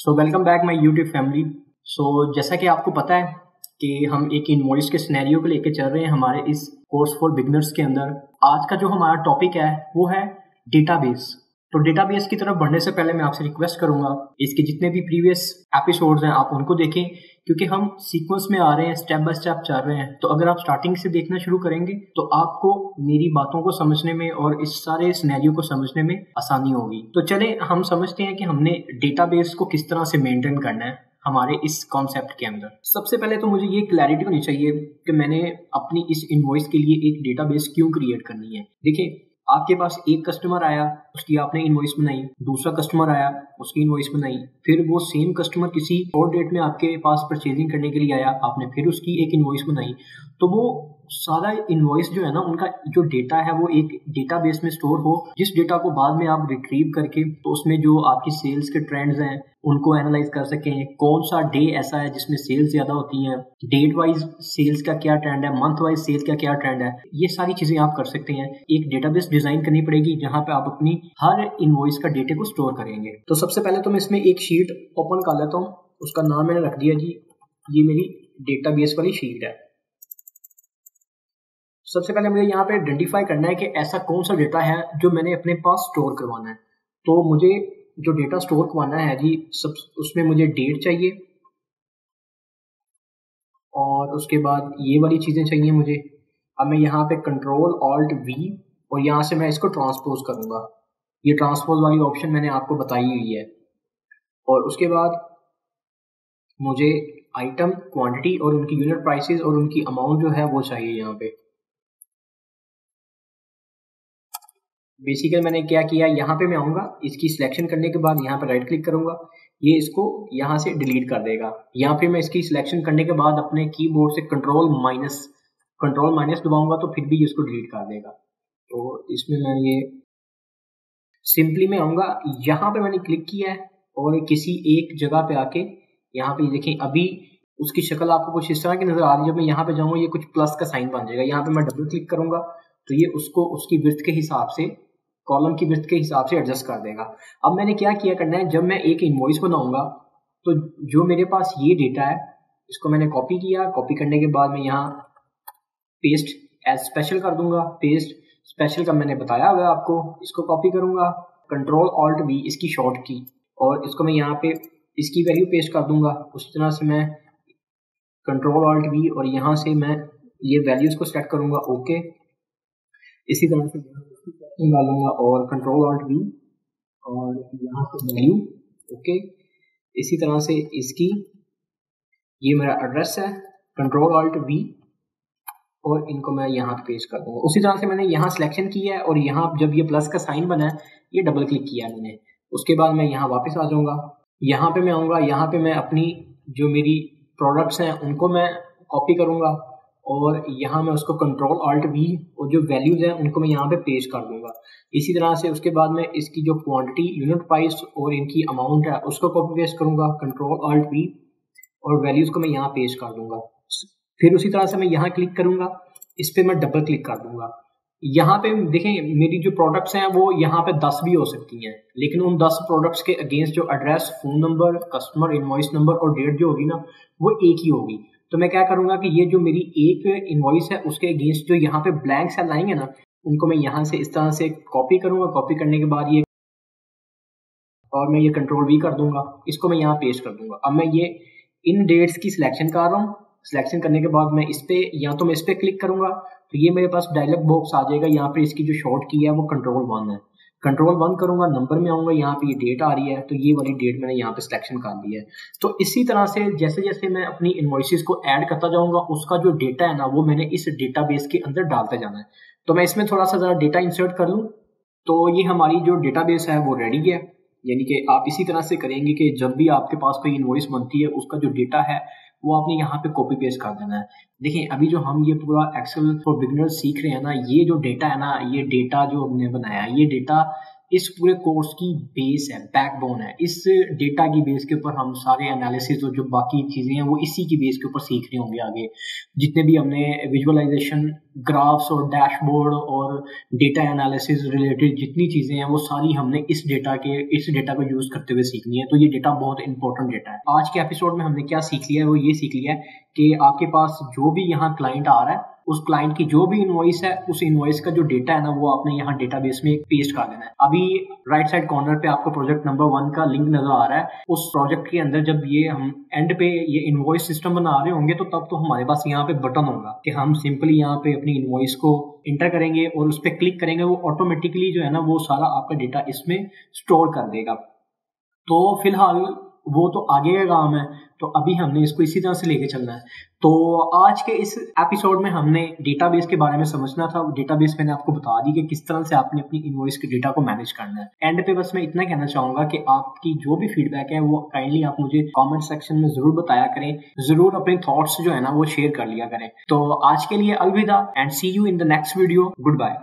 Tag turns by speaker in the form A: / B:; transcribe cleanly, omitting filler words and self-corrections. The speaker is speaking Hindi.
A: Welcome back my YouTube family. जैसा कि आपको पता है कि हम एक इनवॉइस के सिनेरियो को लेकर चल रहे हैं हमारे इस कोर्स फॉर बिगनर्स के अंदर। आज का जो हमारा टॉपिक है वो है डेटाबेस। तो डेटाबेस की तरफ बढ़ने से पहले मैं आपसे रिक्वेस्ट करूंगा इसके जितने भी प्रीवियस एपिसोड्स हैं आप उनको देखें, क्योंकि हम सीक्वेंस में आ रहे हैं, स्टेप बाय स्टेप चल रहे हैं। तो अगर आप स्टार्टिंग से देखना शुरू करेंगे तो आपको मेरी बातों को समझने में और इस सारे सिनेरियो को समझने में आसानी होगी। तो चले हम समझते हैं कि हमने डेटाबेस को किस तरह से मेंटेन करना है हमारे इस कॉन्सेप्ट के अंदर। सबसे पहले तो मुझे ये क्लैरिटी होनी चाहिए कि मैंने अपनी इस इनवॉइस के लिए एक डेटाबेस क्यों क्रिएट करनी है। देखिए, आपके पास एक कस्टमर आया, उसकी आपने इनवॉइस बनाई, दूसरा कस्टमर आया, उसकी इनवॉइस बनाई, फिर वो सेम कस्टमर किसी और डेट में आपके पास परचेजिंग करने के लिए आया, आपने फिर उसकी एक इनवॉइस बनाई। तो वो सारा इनवॉइस जो है ना, उनका जो डेटा है वो एक डेटाबेस में स्टोर हो, जिस डेटा को बाद में आप रिट्रीव करके तो उसमें जो आपकी सेल्स के ट्रेंड्स हैं उनको एनालाइज कर सकें। कौन सा डे ऐसा है जिसमें सेल्स ज्यादा होती हैं, डेट वाइज सेल्स का क्या ट्रेंड है, मंथ वाइज सेल्स का क्या ट्रेंड है, ये सारी चीजें आप कर सकते हैं। एक डेटाबेस डिजाइन करनी पड़ेगी जहां पे आप अपनी हर इनवॉइस का डेटा को स्टोर करेंगे। तो सबसे पहले तो मैं इसमें एक शीट ओपन कर लेता हूँ, उसका नाम मैंने रख दिया जी, ये मेरी डेटाबेस वाली शीट है। सबसे पहले मुझे यहाँ पे आइडेंटिफाई करना है कि ऐसा कौन सा डेटा है जो मैंने अपने पास स्टोर करवाना है। तो मुझे जो डेटा स्टोर करवाना है जी, सब उसमें मुझे डेट चाहिए और उसके बाद ये वाली चीज़ें चाहिए मुझे। अब मैं यहाँ पे कंट्रोल ऑल्ट वी और यहाँ से मैं इसको ट्रांसपोज करूँगा। ये ट्रांसपोज वाली ऑप्शन मैंने आपको बताई हुई है। और उसके बाद मुझे आइटम, क्वांटिटी और उनकी यूनिट प्राइसेस और उनकी अमाउंट जो है वो चाहिए यहाँ पे। बेसिकली मैंने क्या किया, यहाँ पे मैं आऊँगा, इसकी सिलेक्शन करने के बाद यहाँ पे राइट क्लिक करूँगा, ये इसको यहाँ से डिलीट कर देगा। यहाँ पे मैं इसकी सिलेक्शन करने के बाद अपने कीबोर्ड से कंट्रोल माइनस दबाऊंगा तो फिर भी इसको डिलीट कर देगा। तो इसमें मैं ये सिंपली में आऊँगा, यहाँ पे मैंने क्लिक किया है और किसी एक जगह पे आके यहाँ पे देखें, अभी उसकी शक्ल आपको कुछ इस तरह की नजर आ रही है। जब मैं यहाँ पे जाऊँगा ये कुछ प्लस का साइन बन जाएगा। यहाँ पे मैं डबल क्लिक करूँगा तो ये उसको उसकी विड्थ के हिसाब से, कॉलम की विड्थ के हिसाब से एडजस्ट कर देगा। अब मैंने क्या किया करना है, जब मैं एक इनवॉइस बनाऊंगा तो जो मेरे पास ये डेटा है इसको मैंने कॉपी किया। कॉपी करने के बाद मैं यहाँ पेस्ट एज स्पेशल कर दूंगा। पेस्ट स्पेशल का मैंने बताया हुआ है आपको। इसको कॉपी करूंगा, कंट्रोल ऑल्ट वी इसकी शॉर्ट की, और इसको मैं यहाँ पे इसकी वैल्यू पेस्ट कर दूंगा। उसी तरह से मैं कंट्रोल ऑल्ट वी और यहाँ से मैं ये वैल्यूज को सेलेक्ट करूंगा, ओके। इसी तरह से डालूंगा और कंट्रोल ऑल्ट वी और यहाँ से वैल्यू, ओके। इसी तरह से इसकी, ये मेरा एड्रेस है, कंट्रोल ऑल्ट वी और इनको मैं यहाँ पे पेस्ट कर दूंगा। उसी तरह से मैंने यहाँ सिलेक्शन किया है और यहाँ जब ये प्लस का साइन बना है ये डबल क्लिक किया मैंने। उसके बाद मैं यहाँ वापस आ जाऊंगा, यहाँ पे मैं आऊँगा, यहाँ पे मैं अपनी जो मेरी प्रोडक्ट्स हैं उनको मैं कॉपी करूँगा और यहाँ मैं उसको कंट्रोल ऑल्ट वी और जो वैल्यूज हैं उनको मैं यहाँ पे पेस्ट कर दूंगा। इसी तरह से उसके बाद मैं इसकी जो क्वांटिटी, यूनिट प्राइस और इनकी अमाउंट है उसको कॉपी पेस्ट करूंगा, कंट्रोल ऑल्ट वी और वैल्यूज को मैं यहाँ पेस्ट कर दूंगा। फिर उसी तरह से मैं यहाँ क्लिक करूंगा, इस पर मैं डबल क्लिक कर दूंगा। यहाँ पे देखें, मेरी जो प्रोडक्ट्स हैं वो यहाँ पे 10 भी हो सकती हैं, लेकिन उन 10 प्रोडक्ट्स के अगेंस्ट जो address, phone number, customer invoice number और डेट जो होगी ना वो एक ही होगी। तो मैं क्या करूंगा कि ये जो मेरी एक इनवॉइस है उसके अगेंस्ट जो यहाँ पे ब्लैंक सेल आएंगे ना, उनको मैं यहाँ से इस तरह से कॉपी करूंगा। कॉपी करने के बाद ये, और मैं ये कंट्रोल वी कर दूंगा, इसको मैं यहाँ पेस्ट कर दूंगा। अब मैं ये इन डेट्स की सिलेक्शन कर रहा हूँ। सिलेक्शन करने के बाद मैं इस पे, या तो मैं इस पे क्लिक करूंगा तो ये मेरे पास डायलॉग बॉक्स आ जाएगा। यहाँ पे इसकी जो शॉर्ट की है वो कंट्रोल 1 है। कंट्रोल 1 करूंगा, नंबर में आऊंगा, यहाँ पे ये डेट आ रही है तो ये वाली डेट मैंने यहाँ पे सिलेक्शन कर दी है। तो इसी तरह से जैसे जैसे मैं अपनी इनवॉइसेस को ऐड करता जाऊंगा उसका जो डेटा है ना वो मैंने इस डेटाबेस के अंदर डालते जाना है। तो मैं इसमें थोड़ा सा ज़रा डेटा इंसर्ट कर लूँ। तो ये हमारी जो डेटाबेस है वो रेडी है। यानी कि आप इसी तरह से करेंगे कि जब भी आपके पास कोई इनवॉइस बनती है उसका जो डेटा है वो आपने यहाँ पे कॉपी पेस्ट कर देना है। देखिए, अभी जो हम ये पूरा एक्सेल फॉर बिगिनर्स सीख रहे हैं ना, ये जो डेटा है ना, ये डेटा जो हमने बनाया है, ये डेटा इस पूरे कोर्स की बेस है, बैकबोन है। इस डेटा की बेस के ऊपर हम सारे एनालिसिस और जो बाकी चीज़ें हैं वो इसी की बेस के ऊपर सीख रहे होंगे आगे। जितने भी हमने विजुअलाइजेशन ग्राफ्स और डैशबोर्ड और डेटा एनालिसिस रिलेटेड जितनी चीजें हैं वो सारी हमने इस डेटा को यूज करते हुए सीखनी है। तो ये डेटा बहुत इंपॉर्टेंट डेटा है। आज के एपिसोड में हमने क्या सीख लिया है, वो ये सीख लिया है कि आपके पास जो भी यहाँ क्लाइंट आ रहा है, उस क्लाइंट की जो भी इनवॉइस है, उस इनवॉइस का जो डेटा है ना, वो आपने यहाँ डेटाबेस में पेस्ट कर देना है। अभी राइट साइड कॉर्नर पे आपको प्रोजेक्ट नंबर 1 का लिंक नजर आ रहा है। उस प्रोजेक्ट के अंदर जब ये हम एंड पे ये इनवॉइस सिस्टम बना रहे होंगे तो तब तो हमारे पास यहाँ पे बटन होगा कि हम सिंपली यहाँ पे अपनी इनवॉइस को इंटर करेंगे और उस पर क्लिक करेंगे, वो ऑटोमेटिकली जो है ना वो सारा आपका डेटा इसमें स्टोर कर देगा। तो फिलहाल वो तो आगे का काम है, तो अभी हमने इसको इसी तरह से लेके चलना है। तो आज के इस एपिसोड में हमने डेटाबेस के बारे में समझना था। डेटाबेस मैंने आपको बता दी कि किस तरह से आपने अपनी इनवॉइस के डेटा को मैनेज करना है। एंड पे बस मैं इतना कहना चाहूंगा कि आपकी जो भी फीडबैक है वो काइंडली आप मुझे कमेंट सेक्शन में जरूर बताया करें, जरूर अपने थॉट्स जो है ना वो शेयर कर लिया करें। तो आज के लिए अलविदा and see you in the next video. Good bye.